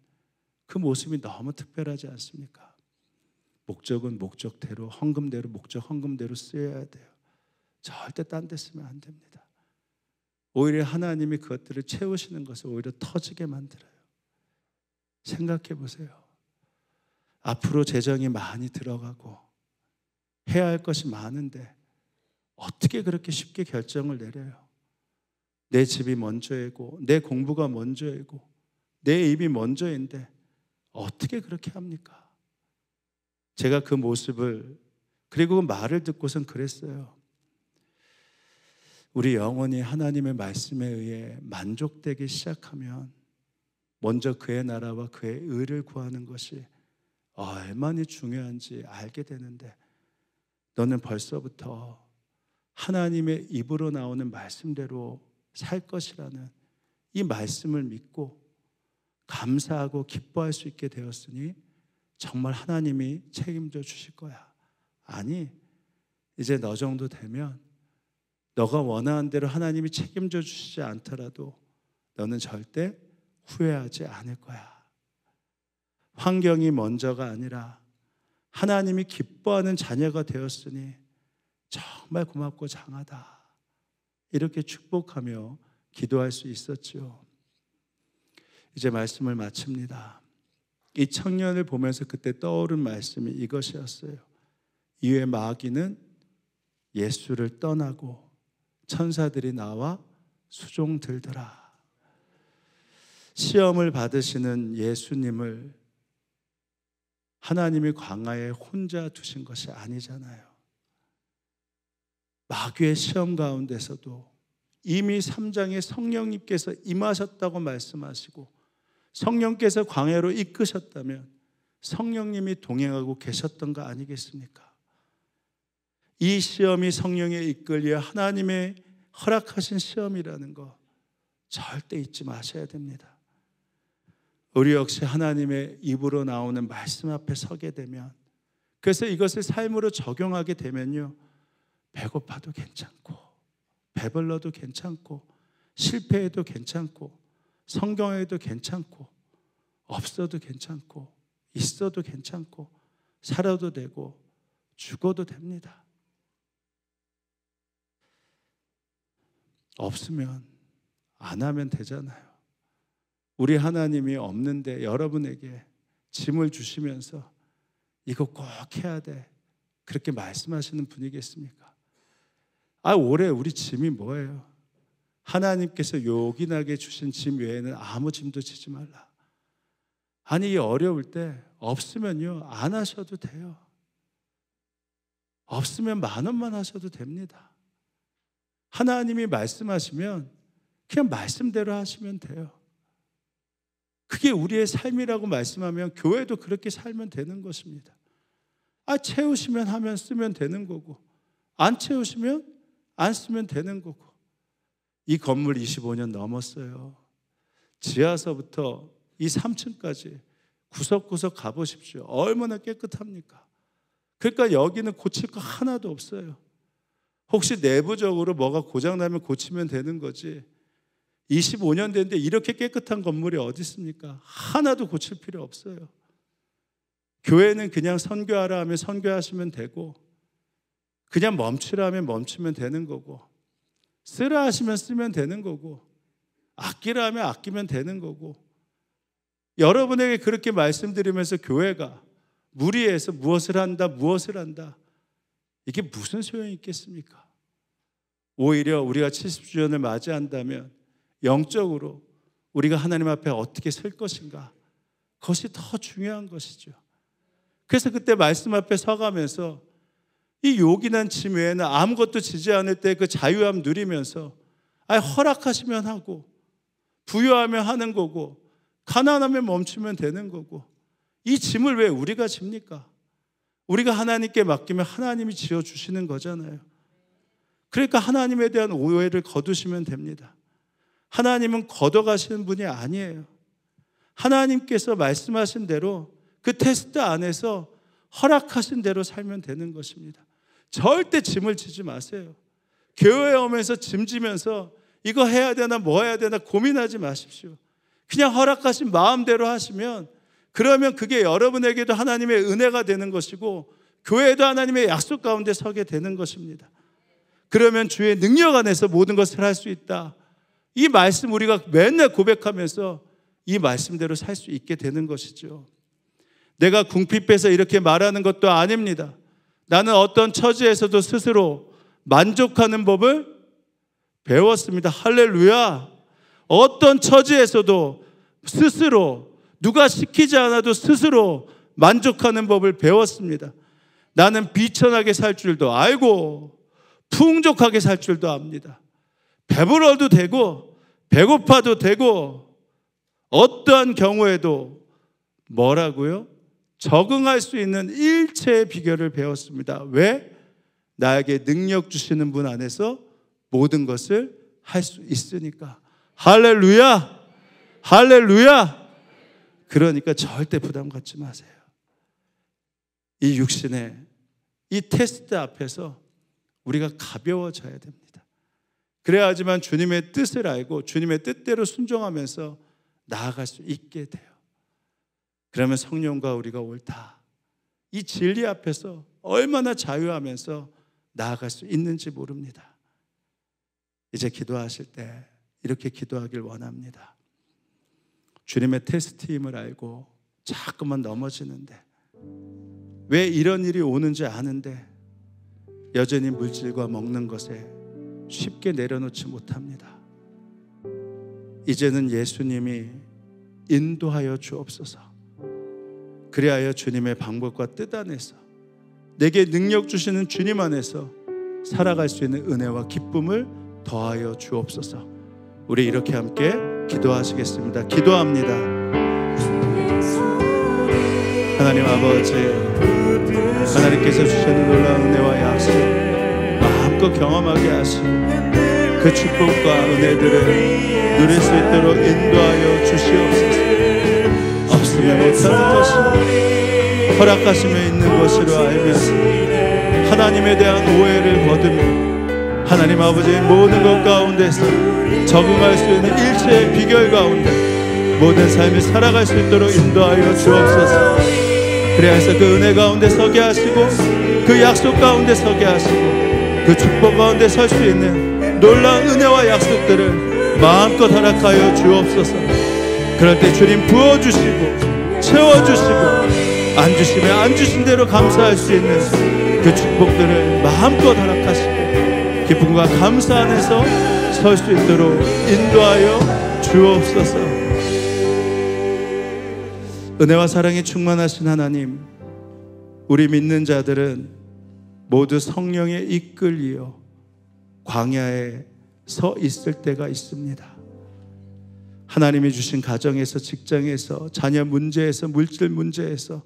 그 모습이 너무 특별하지 않습니까? 목적은 목적대로 헌금대로 헌금대로 쓰여야 돼요. 절대 딴 데 쓰면 안 됩니다. 오히려 하나님이 그것들을 채우시는 것을 오히려 터지게 만들어요. 생각해 보세요. 앞으로 재정이 많이 들어가고 해야 할 것이 많은데 어떻게 그렇게 쉽게 결정을 내려요? 내 집이 먼저이고 내 공부가 먼저이고 내 입이 먼저인데 어떻게 그렇게 합니까? 제가 그 모습을 그리고 그 말을 듣고선 그랬어요. 우리 영혼이 하나님의 말씀에 의해 만족되기 시작하면 먼저 그의 나라와 그의 의를 구하는 것이 얼마나 중요한지 알게 되는데 너는 벌써부터 하나님의 입으로 나오는 말씀대로 살 것이라는 이 말씀을 믿고 감사하고 기뻐할 수 있게 되었으니 정말 하나님이 책임져 주실 거야. 아니, 이제 너 정도 되면 너가 원하는 대로 하나님이 책임져 주시지 않더라도 너는 절대 후회하지 않을 거야. 환경이 먼저가 아니라 하나님이 기뻐하는 자녀가 되었으니 정말 고맙고 장하다. 이렇게 축복하며 기도할 수 있었죠. 이제 말씀을 마칩니다. 이 청년을 보면서 그때 떠오른 말씀이 이것이었어요. 이에 마귀는 예수를 떠나고 천사들이 나와 수종 들더라. 시험을 받으시는 예수님을 하나님이 광야에 혼자 두신 것이 아니잖아요. 마귀의 시험 가운데서도 이미 3장에 성령님께서 임하셨다고 말씀하시고 성령께서 광야로 이끄셨다면 성령님이 동행하고 계셨던 거 아니겠습니까? 이 시험이 성령에 이끌려 하나님의 허락하신 시험이라는 거 절대 잊지 마셔야 됩니다. 우리 역시 하나님의 입으로 나오는 말씀 앞에 서게 되면 그래서 이것을 삶으로 적용하게 되면요 배고파도 괜찮고 배불러도 괜찮고 실패해도 괜찮고 성경해도 괜찮고 없어도 괜찮고 있어도 괜찮고 살아도 되고 죽어도 됩니다. 없으면 안 하면 되잖아요. 우리 하나님이 없는데 여러분에게 짐을 주시면서 이거 꼭 해야 돼, 그렇게 말씀하시는 분이겠습니까? 올해 우리 짐이 뭐예요? 하나님께서 요긴하게 주신 짐 외에는 아무 짐도 지지 말라. 아니, 이 어려울 때 없으면요 안 하셔도 돼요. 없으면 10,000원만 하셔도 됩니다. 하나님이 말씀하시면 그냥 말씀대로 하시면 돼요. 그게 우리의 삶이라고 말씀하면 교회도 그렇게 살면 되는 것입니다. 채우시면 하면 쓰면 되는 거고, 안 채우시면 안 쓰면 되는 거고. 이 건물 25년 넘었어요. 지하서부터 이 3층까지 구석구석 가보십시오. 얼마나 깨끗합니까? 그러니까 여기는 고칠 거 하나도 없어요. 혹시 내부적으로 뭐가 고장나면 고치면 되는 거지, 25년 됐는데 이렇게 깨끗한 건물이 어디 있습니까? 하나도 고칠 필요 없어요. 교회는 그냥 선교하라 하면 선교하시면 되고, 그냥 멈추라 하면 멈추면 되는 거고, 쓰라 하시면 쓰면 되는 거고, 아끼라 하면 아끼면 되는 거고. 여러분에게 그렇게 말씀드리면서 교회가 무리해서 무엇을 한다 이게 무슨 소용이 있겠습니까? 오히려 우리가 70주년을 맞이한다면 영적으로 우리가 하나님 앞에 어떻게 설 것인가, 그것이 더 중요한 것이죠. 그래서 그때 말씀 앞에 서가면서 이 요긴한 짐 외에는 아무것도 지지 않을 때 그 자유함 누리면서 허락하시면 하고, 부유하면 하는 거고, 가난하면 멈추면 되는 거고, 이 짐을 왜 우리가 집니까? 우리가 하나님께 맡기면 하나님이 지어주시는 거잖아요. 그러니까 하나님에 대한 오해를 거두시면 됩니다. 하나님은 걷어가시는 분이 아니에요. 하나님께서 말씀하신 대로 그 테스트 안에서 허락하신 대로 살면 되는 것입니다. 절대 짐을 지지 마세요. 교회에 오면서 짐 지면서 이거 해야 되나 뭐 해야 되나 고민하지 마십시오. 그냥 허락하신 마음대로 하시면, 그러면 그게 여러분에게도 하나님의 은혜가 되는 것이고 교회도 하나님의 약속 가운데 서게 되는 것입니다. 그러면 주의 능력 안에서 모든 것을 할 수 있다. 이 말씀 우리가 맨날 고백하면서 이 말씀대로 살 수 있게 되는 것이죠. 내가 궁핍해서 이렇게 말하는 것도 아닙니다. 나는 어떤 처지에서도 스스로 만족하는 법을 배웠습니다. 할렐루야. 어떤 처지에서도 스스로, 누가 시키지 않아도 스스로 만족하는 법을 배웠습니다. 나는 비천하게 살 줄도 알고 풍족하게 살 줄도 압니다. 배불러도 되고 배고파도 되고 어떠한 경우에도 뭐라고요? 적응할 수 있는 일체의 비결을 배웠습니다. 왜? 나에게 능력 주시는 분 안에서 모든 것을 할 수 있으니까. 할렐루야! 할렐루야! 그러니까 절대 부담 갖지 마세요. 이 육신의 이 테스트 앞에서 우리가 가벼워져야 됩니다. 그래야지만 주님의 뜻을 알고 주님의 뜻대로 순종하면서 나아갈 수 있게 돼요. 그러면 성령과 우리가 옳다, 이 진리 앞에서 얼마나 자유하면서 나아갈 수 있는지 모릅니다. 이제 기도하실 때 이렇게 기도하길 원합니다. 주님의 테스트임을 알고 자꾸만 넘어지는데, 왜 이런 일이 오는지 아는데 여전히 물질과 먹는 것에 쉽게 내려놓지 못합니다. 이제는 예수님이 인도하여 주옵소서. 그리하여 주님의 방법과 뜻 안에서 내게 능력 주시는 주님 안에서 살아갈 수 있는 은혜와 기쁨을 더하여 주옵소서. 우리 이렇게 함께 기도하시겠습니다. 기도합니다. 하나님 아버지, 하나님께서 주시는 놀라운 은혜와 약속 마음껏 경험하게 하시고 그 축복과 은혜들을 누릴 수 있도록 인도하여 주시옵소서. 없으면 못하는 것이 허락하심에 있는 것으로 알면서 하나님에 대한 오해를 거두며 하나님 아버지의 모든 것 가운데서 적응할 수 있는 일체의 비결 가운데 모든 삶을 살아갈 수 있도록 인도하여 주옵소서. 그래서 그 은혜 가운데 서게 하시고 그 약속 가운데 서게 하시고 그 축복 가운데 설 수 있는 놀라운 은혜와 약속들을 마음껏 허락하여 주옵소서. 그럴 때 주님 부어주시고 채워주시고 안 주시면 안 주신 대로 감사할 수 있는 그 축복들을 마음껏 허락하시고 기쁨과 감사 안에서 설 수 있도록 인도하여 주옵소서. 은혜와 사랑이 충만하신 하나님, 우리 믿는 자들은 모두 성령에 이끌리어 광야에 서 있을 때가 있습니다. 하나님이 주신 가정에서, 직장에서, 자녀 문제에서, 물질 문제에서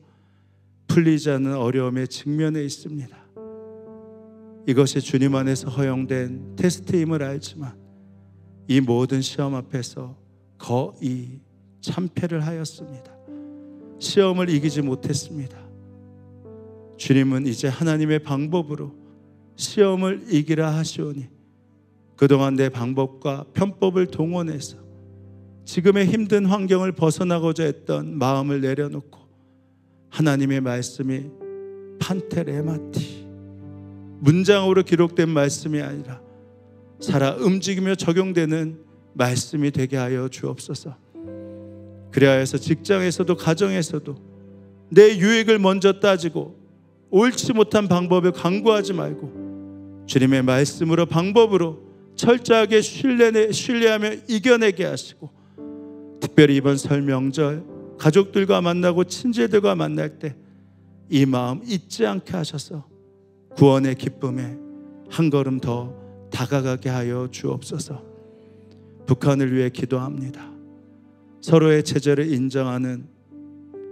풀리지 않는 어려움에 직면해 있습니다. 이것이 주님 안에서 허용된 테스트임을 알지만 이 모든 시험 앞에서 거의 참패를 하였습니다. 시험을 이기지 못했습니다. 주님은 이제 하나님의 방법으로 시험을 이기라 하시오니 그동안 내 방법과 편법을 동원해서 지금의 힘든 환경을 벗어나고자 했던 마음을 내려놓고 하나님의 말씀이 판테레마티, 문장으로 기록된 말씀이 아니라 살아 움직이며 적용되는 말씀이 되게 하여 주옵소서. 그래야 해서 직장에서도 가정에서도 내 유익을 먼저 따지고 옳지 못한 방법을 강구하지 말고 주님의 말씀으로, 방법으로 철저하게 신뢰하며 이겨내게 하시고, 특별히 이번 설 명절 가족들과 만나고 친지들과 만날 때 이 마음 잊지 않게 하셔서 구원의 기쁨에 한 걸음 더 다가가게 하여 주옵소서. 북한을 위해 기도합니다. 서로의 체제를 인정하는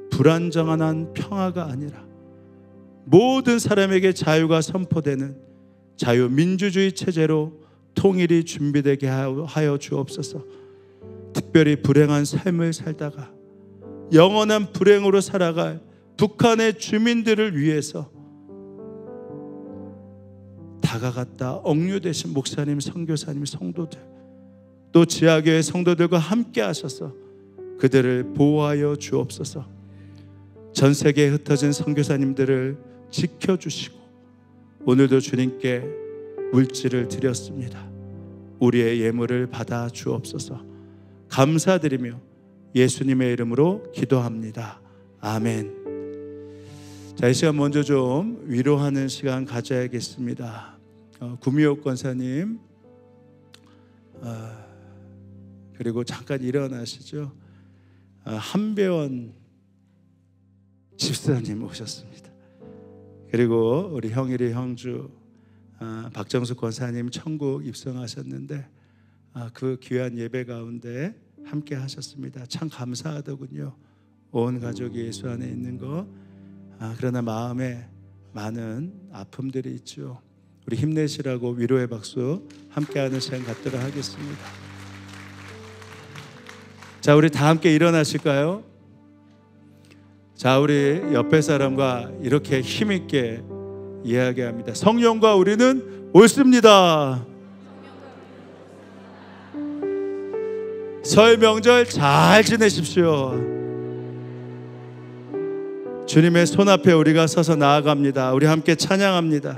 불안정한 평화가 아니라 모든 사람에게 자유가 선포되는 자유민주주의 체제로 통일이 준비되게 하여 주옵소서. 특별히 불행한 삶을 살다가 영원한 불행으로 살아갈 북한의 주민들을 위해서 다가갔다 억류되신 목사님, 선교사님, 성도들, 또 지하교회 성도들과 함께 하셔서 그들을 보호하여 주옵소서. 전 세계에 흩어진 선교사님들을 지켜주시고 오늘도 주님께 물질을 드렸습니다. 우리의 예물을 받아 주옵소서. 감사드리며 예수님의 이름으로 기도합니다. 아멘. 자, 이 시간 먼저 좀 위로하는 시간 가져야겠습니다. 구미호 권사님, 그리고 잠깐 일어나시죠. 한배원 집사님 오셨습니다. 그리고 우리 형일이 형주 박정수 권사님 천국 입성하셨는데 그 귀한 예배 가운데 함께 하셨습니다. 참 감사하더군요. 온 가족이 예수 안에 있는 거. 그러나 마음에 많은 아픔들이 있죠. 우리 힘내시라고 위로의 박수 함께하는 시간 갖도록 하겠습니다. 자, 우리 다 함께 일어나실까요? 자, 우리 옆에 사람과 이렇게 힘있게 이야기합니다. 성령과 우리는 옳습니다. 설 명절 잘 지내십시오. 주님의 손 앞에 우리가 서서 나아갑니다. 우리 함께 찬양합니다.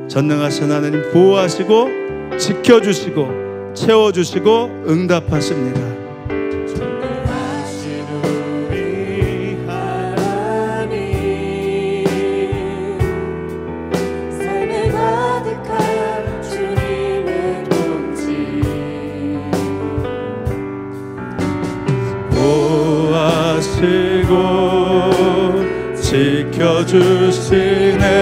전능하신 하나님 보호하시고 지켜주시고 채워주시고 응답하십니다. 지켜주시네,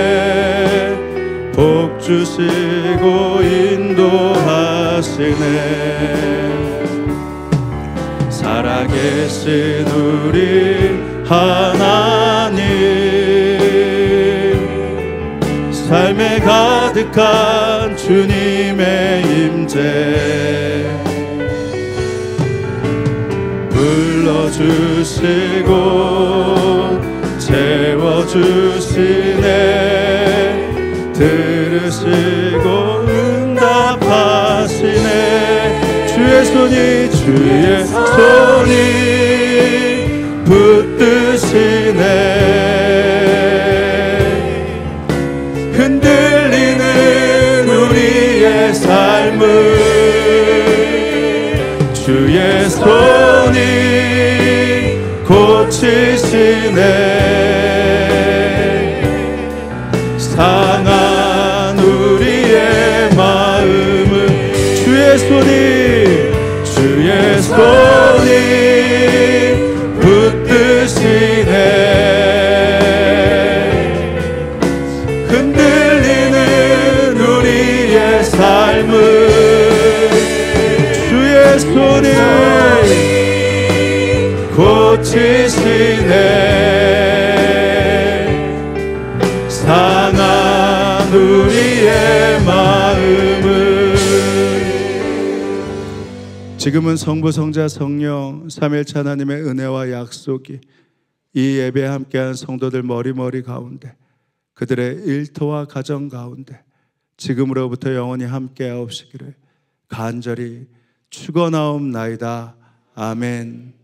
복 주시고 인도하시네. 살아계신 우리 하나님, 삶에 가득한 주님의 임재 불러주시고 채워주시네, 들으시고 응답하시네. 주의 손이 붙드시네. 흔들리는 우리의 삶을 고치시네. 상한 우리의 마음을 주의 손이 붙드시네. 흔들리는 우리의 삶을 주의 손이 고치시네. 상한 우리의 마음을. 지금은 성부, 성자, 성령 삼일체 하나님의 은혜와 약속이 이 예배에 함께한 성도들 머리머리 가운데, 그들의 일터와 가정 가운데 지금으로부터 영원히 함께하옵시기를 간절히 축원하옵나이다. 아멘.